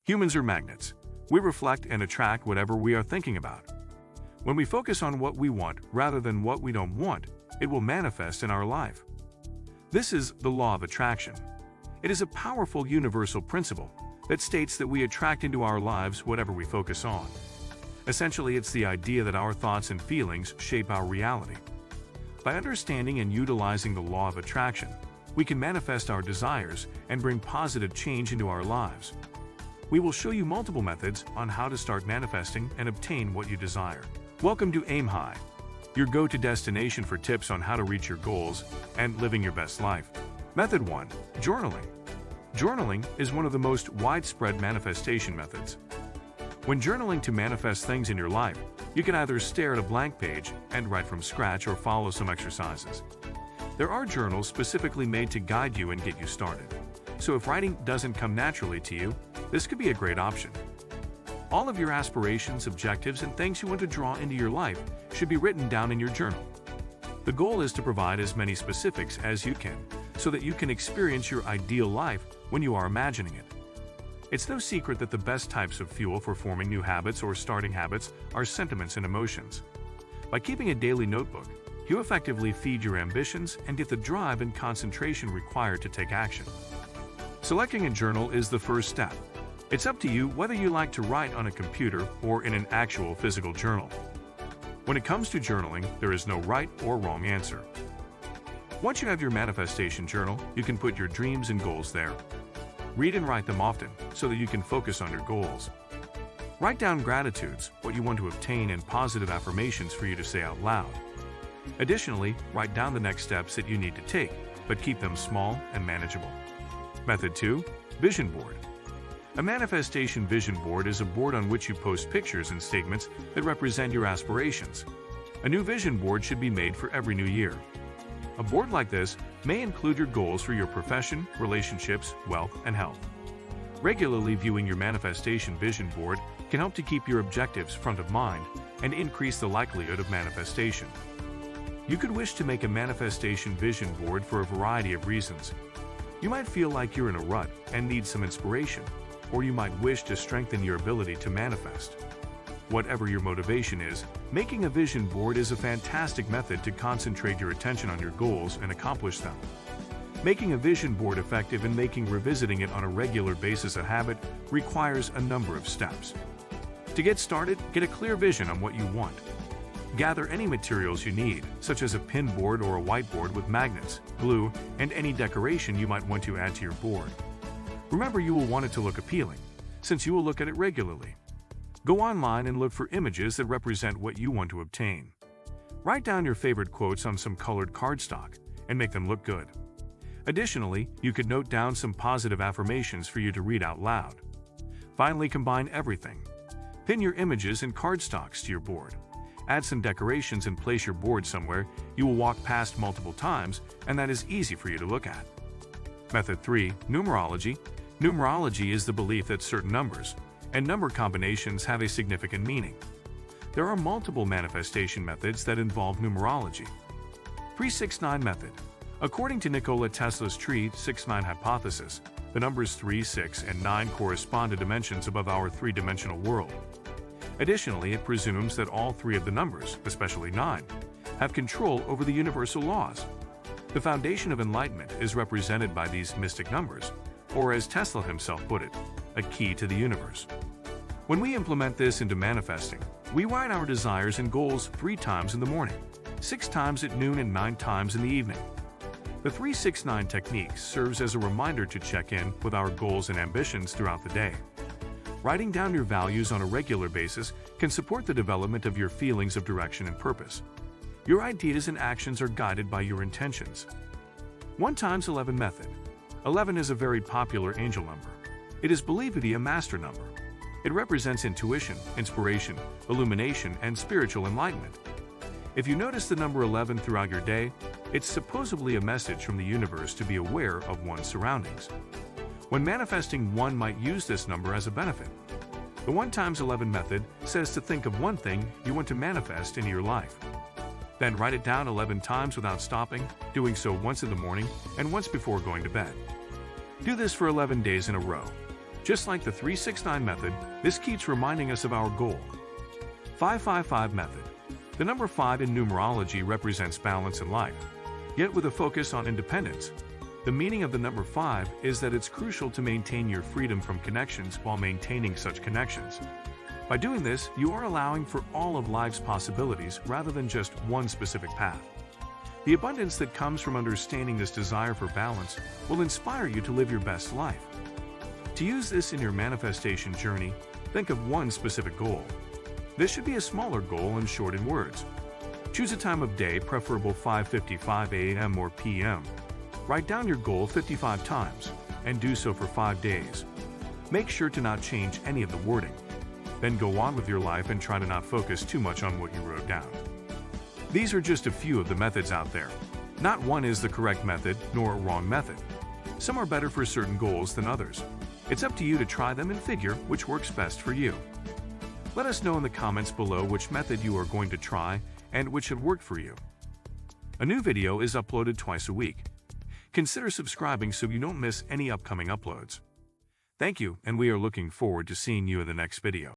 Humans are magnets. We reflect and attract whatever we are thinking about. When we focus on what we want rather than what we don't want, it will manifest in our life. This is the law of attraction. It is a powerful universal principle that states that we attract into our lives whatever we focus on. Essentially, it's the idea that our thoughts and feelings shape our reality. By understanding and utilizing the law of attraction, we can manifest our desires and bring positive change into our lives. We will show you multiple methods on how to start manifesting and obtain what you desire. Welcome to Aim High, your go-to destination for tips on how to reach your goals and living your best life. Method 1. Journaling. Journaling is one of the most widespread manifestation methods. When journaling to manifest things in your life, you can either stare at a blank page and write from scratch or follow some exercises. There are journals specifically made to guide you and get you started. So if writing doesn't come naturally to you, this could be a great option. All of your aspirations, objectives, and things you want to draw into your life should be written down in your journal. The goal is to provide as many specifics as you can, so that you can experience your ideal life when you are imagining it. It's no secret that the best types of fuel for forming new habits or starting habits are sentiments and emotions. By keeping a daily notebook, you effectively feed your ambitions and get the drive and concentration required to take action. Selecting a journal is the first step. It's up to you whether you like to write on a computer or in an actual physical journal. When it comes to journaling, there is no right or wrong answer. Once you have your manifestation journal, you can put your dreams and goals there. Read and write them often so that you can focus on your goals. Write down gratitudes, what you want to obtain, and positive affirmations for you to say out loud. Additionally, write down the next steps that you need to take, but keep them small and manageable. Method 2. Vision Board. A manifestation vision board is a board on which you post pictures and statements that represent your aspirations. A new vision board should be made for every new year. A board like this may include your goals for your profession, relationships, wealth, and health. Regularly viewing your manifestation vision board can help to keep your objectives front of mind and increase the likelihood of manifestation. You could wish to make a manifestation vision board for a variety of reasons. You might feel like you're in a rut and need some inspiration, or you might wish to strengthen your ability to manifest. Whatever your motivation is, making a vision board is a fantastic method to concentrate your attention on your goals and accomplish them. Making a vision board effective and making revisiting it on a regular basis a habit requires a number of steps. To get started, get a clear vision on what you want. Gather any materials you need, such as a pin board or a whiteboard with magnets, glue, and any decoration you might want to add to your board. Remember, you will want it to look appealing, since you will look at it regularly. Go online and look for images that represent what you want to obtain. Write down your favorite quotes on some colored cardstock and make them look good. Additionally, you could note down some positive affirmations for you to read out loud. Finally, combine everything. Pin your images and cardstocks to your board. Add some decorations and place your board somewhere you will walk past multiple times, and that is easy for you to look at. Method 3. Numerology. Numerology is the belief that certain numbers and number combinations have a significant meaning. There are multiple manifestation methods that involve numerology. 369 method. According to Nikola Tesla's Tree 69 hypothesis, the numbers 3, 6, and 9 correspond to dimensions above our three-dimensional world. Additionally, it presumes that all three of the numbers, especially 9, have control over the universal laws. The foundation of enlightenment is represented by these mystic numbers, or as Tesla himself put it, a key to the universe. When we implement this into manifesting, we write our desires and goals 3 times in the morning, 6 times at noon, and 9 times in the evening. The 369 technique serves as a reminder to check in with our goals and ambitions throughout the day. Writing down your values on a regular basis can support the development of your feelings of direction and purpose. Your ideas and actions are guided by your intentions. 1 times 11 method. 11 is a very popular angel number. It is believed to be a master number. It represents intuition, inspiration, illumination, and spiritual enlightenment. If you notice the number 11 throughout your day, it's supposedly a message from the universe to be aware of one's surroundings. When manifesting, one might use this number as a benefit. The 1 times 11 method says to think of one thing you want to manifest into your life. Then write it down 11 times without stopping, doing so once in the morning and once before going to bed. Do this for 11 days in a row. Just like the 369 method, this keeps reminding us of our goal. 555 method. The number 5 in numerology represents balance in life, yet with a focus on independence. The meaning of the number 5 is that it's crucial to maintain your freedom from connections while maintaining such connections. By doing this, you are allowing for all of life's possibilities rather than just one specific path. The abundance that comes from understanding this desire for balance will inspire you to live your best life. To use this in your manifestation journey, think of one specific goal. This should be a smaller goal and short in words. Choose a time of day, preferable 5:55 a.m. or p.m. Write down your goal 55 times, and do so for 5 days. Make sure to not change any of the wording. Then go on with your life and try to not focus too much on what you wrote down. These are just a few of the methods out there. Not one is the correct method, nor a wrong method. Some are better for certain goals than others. It's up to you to try them and figure which works best for you. Let us know in the comments below which method you are going to try and which had worked for you. A new video is uploaded twice a week. Consider subscribing so you don't miss any upcoming uploads. Thank you, and we are looking forward to seeing you in the next video.